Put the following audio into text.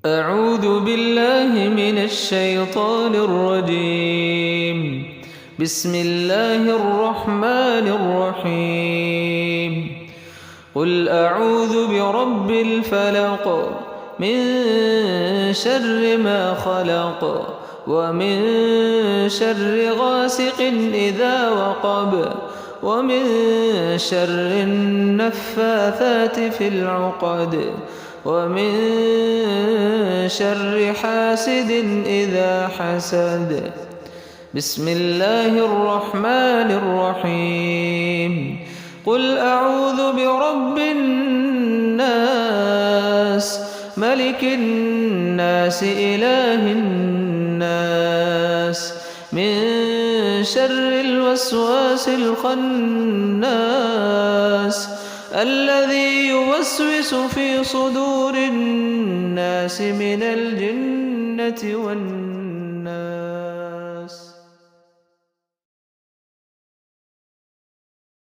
أعوذ بالله من الشيطان الرجيم. بسم الله الرحمن الرحيم. قل أعوذ برب الفلق من شر ما خلق ومن شر غاسق إذا وقب ومن شر النفاثات في العقد ومن شر حاسد إذا حسد. بسم الله الرحمن الرحيم. قل أعوذ برب الناس ملك الناس إله الناس من شر الوسواس الخناس الذي يوسوس في صدور الناس من الجنة والناس.